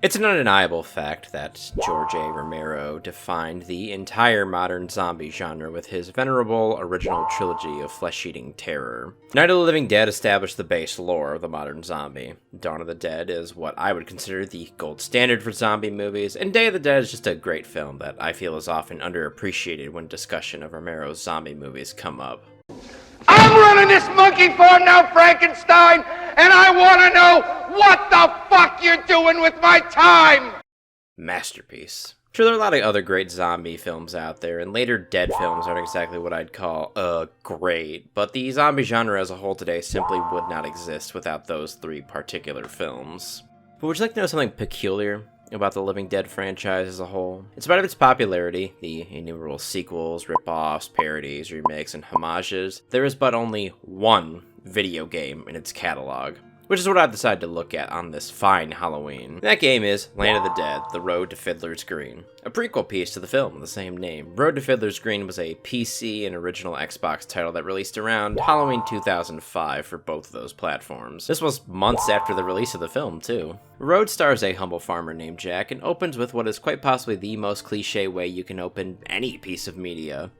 It's an undeniable fact that George A. Romero defined the entire modern zombie genre with his venerable original trilogy of flesh-eating terror. Night of the Living Dead established the base lore of the modern zombie. Dawn of the Dead is what I would consider the gold standard for zombie movies, and Day of the Dead is just a great film that I feel is often underappreciated when discussion of Romero's zombie movies come up. I'm running this monkey farm now, Frankenstein, and I want to know what the fuck you're doing with my time! Masterpiece. Sure, there are a lot of other great zombie films out there, and later Dead films aren't exactly what I'd call, great, but the zombie genre as a whole today simply would not exist without those three particular films. But would you like to know something peculiar about the Living Dead franchise as a whole? In spite of its popularity, the innumerable sequels, rip-offs, parodies, remakes, and homages, there is but only one video game in its catalog, which is what I've decided to look at on this fine Halloween. That game is Land of the Dead: The Road to Fiddlers Green, a prequel piece to the film of the same name. Road to Fiddlers Green was a PC and original Xbox title that released around Halloween 2005 for both of those platforms. This was months after the release of the film, too. Road stars a humble farmer named Jack and opens with what is quite possibly the most cliche way you can open any piece of media.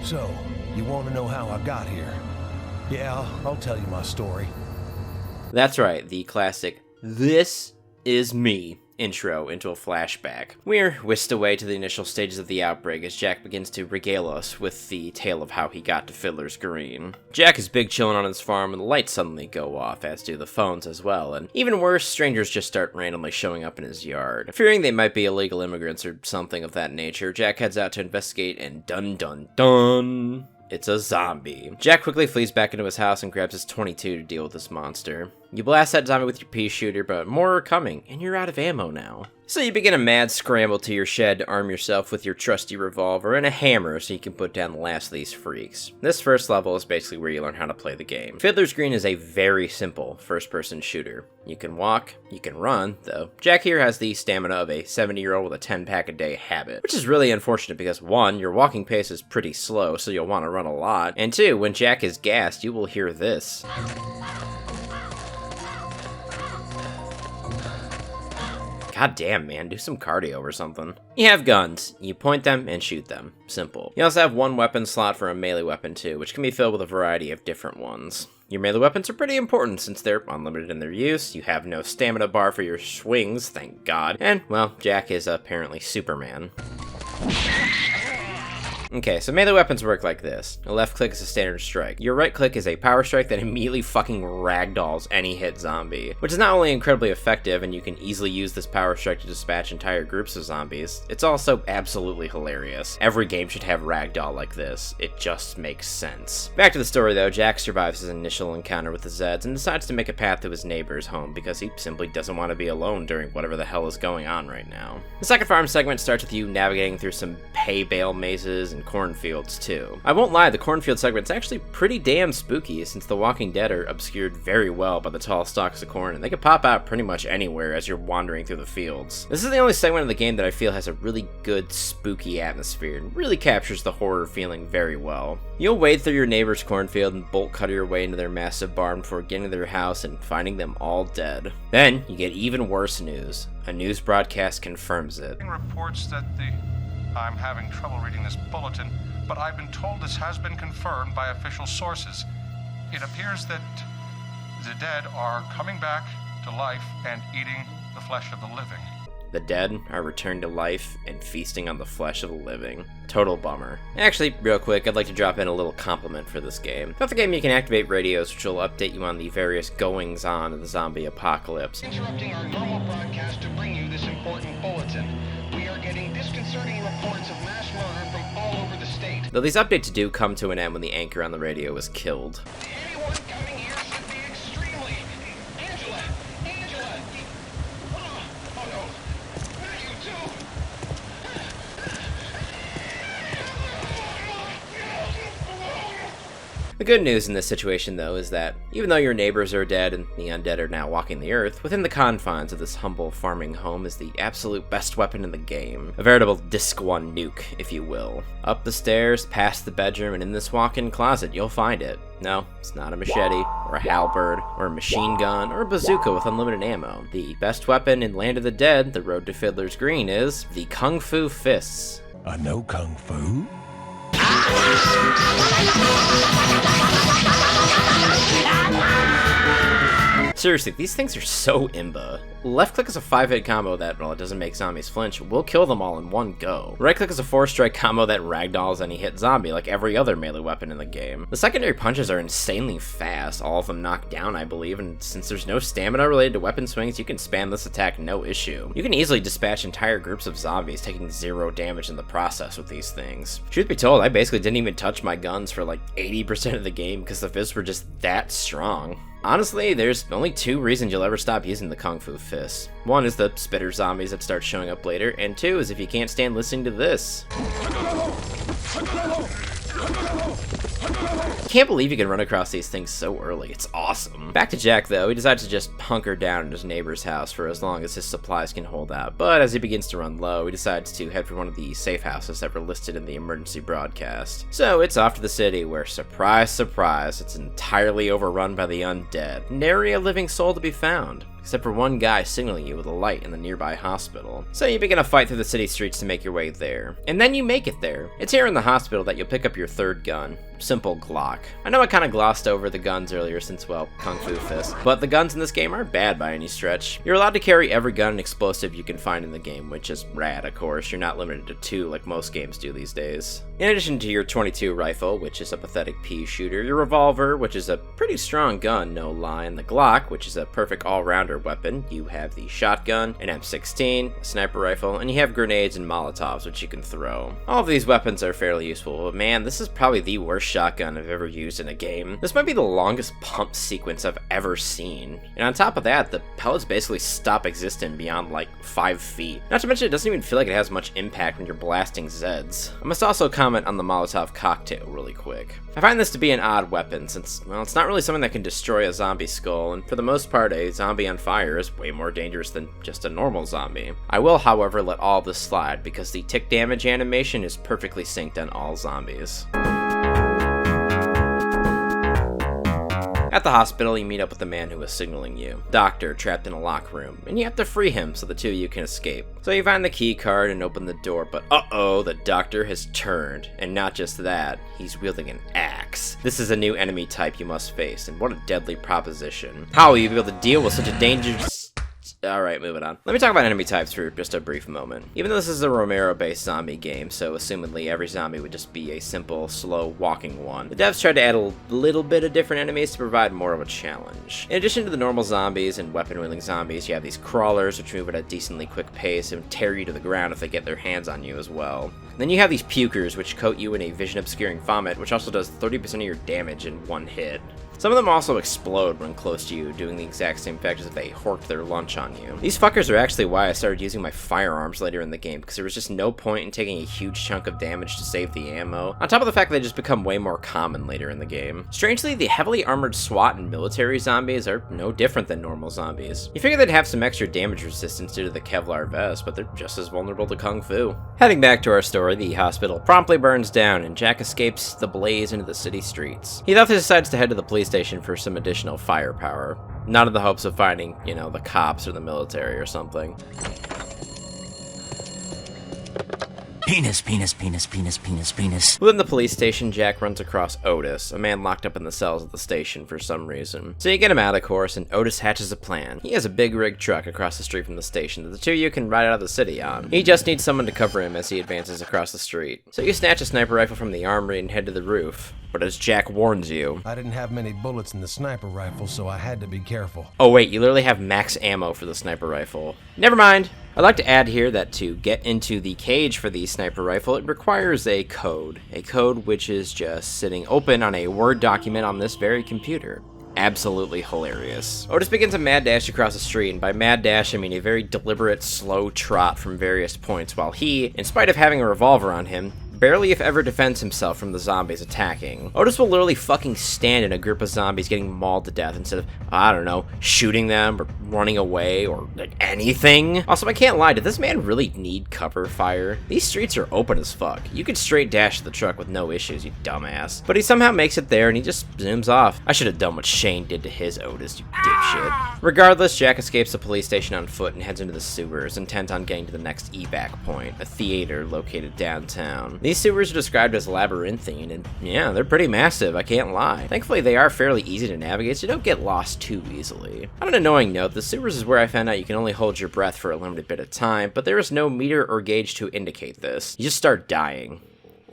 So, you want to know how I got here? Yeah, I'll tell you my story. That's right, the classic "This is me" intro into a flashback. We're whisked away to the initial stages of the outbreak as Jack begins to regale us with the tale of how he got to Fiddlers Green. Jack is big chilling on his farm when the lights suddenly go off, as do the phones as well, and even worse, strangers just start randomly showing up in his yard. Fearing they might be illegal immigrants or something of that nature, Jack heads out to investigate, and dun dun dun, it's a zombie. Jack quickly flees back into his house and grabs his .22 to deal with this monster. You blast that zombie with your pea shooter, but more are coming, and you're out of ammo now. So you begin a mad scramble to your shed to arm yourself with your trusty revolver and a hammer so you can put down the last of these freaks. This first level is basically where you learn how to play the game. Fiddler's Green is a very simple first-person shooter. You can walk, you can run, though Jack here has the stamina of a 70-year-old with a 10-pack-a-day habit, which is really unfortunate because 1, your walking pace is pretty slow, so you'll want to run a lot, and 2, when Jack is gassed, you will hear this. God damn, man, do some cardio or something. You have guns. You point them and shoot them. Simple. You also have one weapon slot for a melee weapon too, which can be filled with a variety of different ones. Your melee weapons are pretty important since they're unlimited in their use, you have no stamina bar for your swings, thank God, and, well, Jack is apparently Superman. Okay, so melee weapons work like this. A left click is a standard strike. Your right click is a power strike that immediately fucking ragdolls any hit zombie, which is not only incredibly effective and you can easily use this power strike to dispatch entire groups of zombies, it's also absolutely hilarious. Every game should have ragdoll like this. It just makes sense. Back to the story though, Jack survives his initial encounter with the Zeds and decides to make a path to his neighbor's home because he simply doesn't want to be alone during whatever the hell is going on right now. The second farm segment starts with you navigating through some hay bale mazes and cornfields too. I won't lie, the cornfield segment's actually pretty damn spooky since the Walking Dead are obscured very well by the tall stalks of corn and they can pop out pretty much anywhere as you're wandering through the fields. This is the only segment of the game that I feel has a really good spooky atmosphere and really captures the horror feeling very well. You'll wade through your neighbor's cornfield and bolt cutter your way into their massive barn before getting to their house and finding them all dead. Then you get even worse news. A news broadcast confirms it. Reports that I'm having trouble reading this bulletin, but I've been told this has been confirmed by official sources. It appears that the dead are coming back to life and eating the flesh of the living. The dead are returned to life and feasting on the flesh of the living. Total bummer. Actually, real quick, I'd like to drop in a little compliment for this game. Throughout the game, you can activate radios which will update you on the various goings-on of the zombie apocalypse. Interrupting our normal broadcast to bring you this important bulletin. We are getting disconcerting reports of mass murder from all over the state. Though these updates do come to an end when the anchor on the radio was killed. Anyone coming here should be extremely... Angela! Angela! Oh no! Not you too! The good news in this situation, though, is that even though your neighbors are dead and the undead are now walking the earth, within the confines of this humble farming home is the absolute best weapon in the game. A veritable Disc 1 nuke, if you will. Up the stairs, past the bedroom, and in this walk-in closet, you'll find it. No, it's not a machete, or a halberd, or a machine gun, or a bazooka with unlimited ammo. The best weapon in Land of the Dead, the road to Fiddlers Green, is the Kung Fu Fists. I know Kung Fu. Seriously, these things are so imba. Left click is a 5-hit combo that, well, it doesn't make zombies flinch, will kill them all in one go. Right click is a 4-strike combo that ragdolls any hit zombie, like every other melee weapon in the game. The secondary punches are insanely fast, all of them knocked down, I believe, and since there's no stamina related to weapon swings, you can spam this attack no issue. You can easily dispatch entire groups of zombies, taking 0 damage in the process with these things. Truth be told, I basically didn't even touch my guns for like 80% of the game because the fists were just that strong. Honestly, there's only 2 reasons you'll ever stop using the Kung Fu Fists. One is the spitter zombies that start showing up later, and 2 is if you can't stand listening to this. Can't believe you can run across these things so early. It's awesome. Back to Jack, though. He decides to just hunker down in his neighbor's house for as long as his supplies can hold out. But as he begins to run low, he decides to head for one of the safe houses that were listed in the emergency broadcast. So it's off to the city where, surprise, surprise, it's entirely overrun by the undead. Nary a living soul to be found, except for one guy signaling you with a light in the nearby hospital. So you begin a fight through the city streets to make your way there. And then you make it there. It's here in the hospital that you'll pick up your 3rd gun. Simple Glock. I know I kind of glossed over the guns earlier since, well, Kung Fu Fist, but the guns in this game aren't bad by any stretch. You're allowed to carry every gun and explosive you can find in the game, which is rad, of course. You're not limited to 2 like most games do these days. In addition to your .22 rifle, which is a pathetic pea shooter, your revolver, which is a pretty strong gun, no lie, and the Glock, which is a perfect all-rounder weapon, you have the shotgun, an M16, a sniper rifle, and you have grenades and Molotovs, which you can throw. All of these weapons are fairly useful, but man, this is probably the worst shotgun I've ever used in a game. This might be the longest pump sequence I've ever seen. And on top of that, the pellets basically stop existing beyond like 5 feet. Not to mention, it doesn't even feel like it has much impact when you're blasting Zeds. I must also comment on the Molotov cocktail really quick. I find this to be an odd weapon since, well, it's not really something that can destroy a zombie skull, and for the most part, a zombie on fire is way more dangerous than just a normal zombie. I will, however, let all this slide because the tick damage animation is perfectly synced on all zombies. At the hospital, you meet up with the man who was signaling you. Doctor trapped in a locker room, and you have to free him so the 2 of you can escape. So you find the key card and open the door, but uh-oh, the doctor has turned. And not just that, he's wielding an axe. This is a new enemy type you must face, and what a deadly proposition. How will you be able to deal with such a dangerous... Alright, moving on. Let me talk about enemy types for just a brief moment. Even though this is a Romero-based zombie game, so assumedly every zombie would just be a simple, slow, walking one, the devs tried to add a little bit of different enemies to provide more of a challenge. In addition to the normal zombies and weapon-wielding zombies, you have these crawlers, which move at a decently quick pace and tear you to the ground if they get their hands on you as well. Then you have these pukers, which coat you in a vision-obscuring vomit, which also does 30% of your damage in one hit. Some of them also explode when close to you, doing the exact same effect as if they horked their lunch on you. These fuckers are actually why I started using my firearms later in the game, because there was just no point in taking a huge chunk of damage to save the ammo, on top of the fact that they just become way more common later in the game. Strangely, the heavily armored SWAT and military zombies are no different than normal zombies. You figure they'd have some extra damage resistance due to the Kevlar vest, but they're just as vulnerable to Kung Fu. Heading back to our story, the hospital promptly burns down, and Jack escapes the blaze into the city streets. He thus decides to head to the police station for some additional firepower, not in the hopes of finding, you know, the cops or the military or something. Penis, penis, penis, penis, penis, penis. Within the police station, Jack runs across Otis, a man locked up in the cells of the station for some reason. So you get him out, of course, and Otis hatches a plan. He has a big rig truck across the street from the station that the 2 of you can ride out of the city on. He just needs someone to cover him as he advances across the street. So you snatch a sniper rifle from the armory and head to the roof. But as Jack warns you... I didn't have many bullets in the sniper rifle, so I had to be careful. Oh wait, you literally have max ammo for the sniper rifle. Never mind. I'd like to add here that to get into the cage for the sniper rifle, it requires a code. A code which is just sitting open on a Word document on this very computer. Absolutely hilarious. Otis begins a mad dash across the street, and by mad dash I mean a very deliberate, slow trot from various points, while he, in spite of having a revolver on him, barely if ever defends himself from the zombies attacking. Otis will literally fucking stand in a group of zombies getting mauled to death instead of, I don't know, shooting them or running away or like anything. Also, I can't lie, did this man really need cover fire? These streets are open as fuck. You could straight dash to the truck with no issues, you dumbass. But he somehow makes it there and he just zooms off. I should have done what Shane did to his Otis, you dipshit. Regardless, Jack escapes the police station on foot and heads into the sewers, intent on getting to the next evac point, a theater located downtown. These sewers are described as labyrinthine, and yeah, they're pretty massive, I can't lie. Thankfully, they are fairly easy to navigate, so you don't get lost too easily. On an annoying note, the sewers is where I found out you can only hold your breath for a limited bit of time, but there is no meter or gauge to indicate this. You just start dying.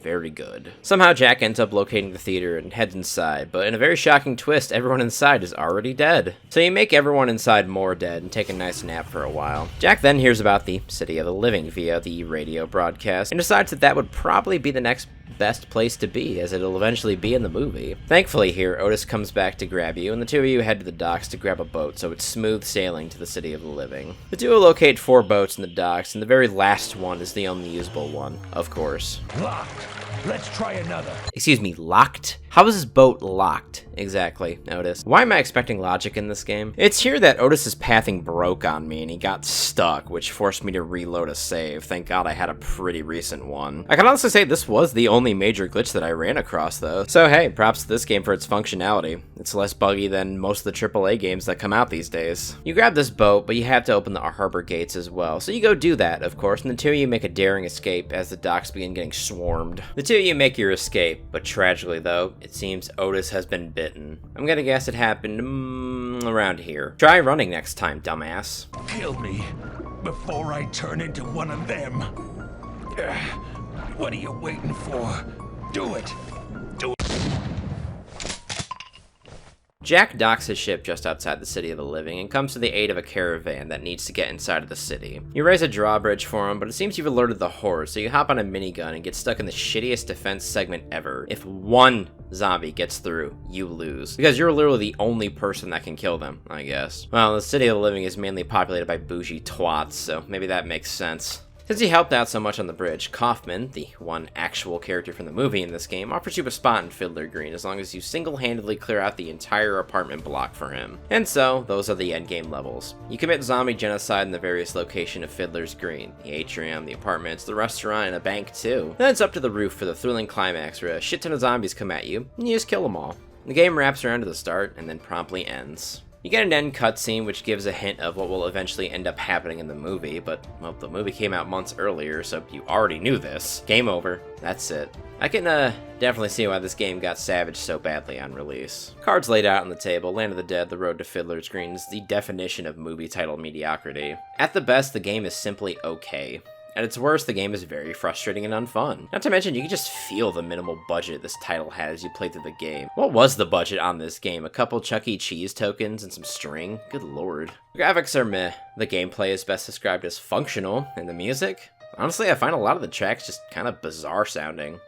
Very good. Somehow Jack ends up locating the theater and heads inside, but in a very shocking twist, everyone inside is already dead. So you make everyone inside more dead and take a nice nap for a while. Jack then hears about the City of the Living via the radio broadcast and decides that that would probably be the next best place to be, as it'll eventually be in the movie. Thankfully here, Otis comes back to grab you, and the two of you head to the docks to grab a boat, so it's smooth sailing to the City of the Living. The duo locate 4 boats in the docks, and the very last one is the only usable one, of course. Locked. Let's try another. Excuse me, locked? How is his boat locked? Exactly, Otis. Why am I expecting logic in this game? It's here that Otis's pathing broke on me and he got stuck, which forced me to reload a save. Thank God I had a pretty recent one. I can honestly say this was the only major glitch that I ran across though. So hey, props to this game for its functionality. It's less buggy than most of the AAA games that come out these days. You grab this boat, but you have to open the harbor gates as well. So you go do that, of course, and the two of you make a daring escape as the docks begin getting swarmed. The two of you make your escape, but tragically though, it seems Otis has been bitten. I'm gonna guess it happened around here. Try running next time, dumbass. Kill me before I turn into one of them. What are you waiting for? Do it. Do it. Jack docks his ship just outside the City of the Living and comes to the aid of a caravan that needs to get inside of the city. You raise a drawbridge for him, but it seems you've alerted the horde, so you hop on a minigun and get stuck in the shittiest defense segment ever. If one zombie gets through, you lose. Because you're literally the only person that can kill them, I guess. Well, the City of the Living is mainly populated by bougie twats, so maybe that makes sense. Since he helped out so much on the bridge, Kaufman, the one actual character from the movie in this game, offers you a spot in Fiddler Green as long as you single-handedly clear out the entire apartment block for him. And so, those are the endgame levels. You commit zombie genocide in the various locations of Fiddler's Green, the atrium, the apartments, the restaurant, and a bank too. Then it's up to the roof for the thrilling climax where a shit ton of zombies come at you, and you just kill them all. The game wraps around to the start, and then promptly ends. You get an end cutscene which gives a hint of what will eventually end up happening in the movie, but, well, the movie came out months earlier, so you already knew this. Game over. That's it. I can definitely see why this game got savaged so badly on release. Cards laid out on the table, Land of the Dead, The Road to Fiddler's Green is the definition of movie title mediocrity. At the best, the game is simply okay. At its worst, the game is very frustrating and unfun. Not to mention, you can just feel the minimal budget this title had as you play through the game. What was the budget on this game? A couple Chuck E. Cheese tokens and some string? Good lord. The graphics are meh. The gameplay is best described as functional, and the music? Honestly, I find a lot of the tracks just kind of bizarre sounding.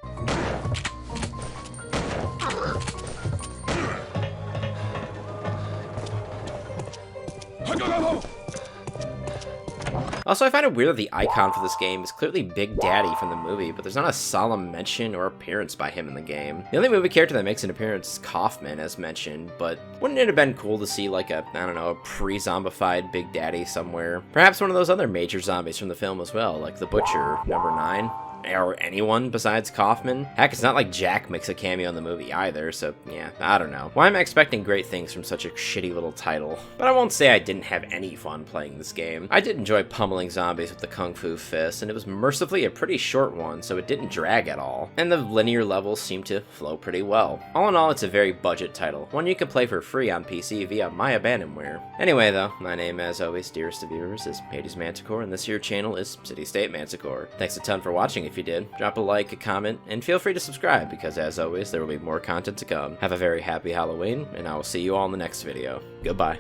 Also, I find it weird that the icon for this game is clearly Big Daddy from the movie, but there's not a solemn mention or appearance by him in the game. The only movie character that makes an appearance is Kaufman, as mentioned, but wouldn't it have been cool to see like a, I don't know, a pre-zombified Big Daddy somewhere? Perhaps one of those other major zombies from the film as well, like the Butcher, number 9. Or anyone besides Kaufman. Heck, it's not like Jack makes a cameo in the movie either, so yeah, I don't know. Why am I expecting great things from such a shitty little title? But I won't say I didn't have any fun playing this game. I did enjoy pummeling zombies with the Kung Fu Fist, and it was mercifully a pretty short one, so it didn't drag at all. And the linear levels seemed to flow pretty well. All in all, it's a very budget title, one you can play for free on PC via My Abandonware. Anyway though, my name as always, dearest of viewers, is HadesManticore, and this here channel is CityStateManticore. Thanks a ton for watching. If you did, drop a like, a comment, and feel free to subscribe, because as always, there will be more content to come. Have a very happy Halloween, and I will see you all in the next video. Goodbye.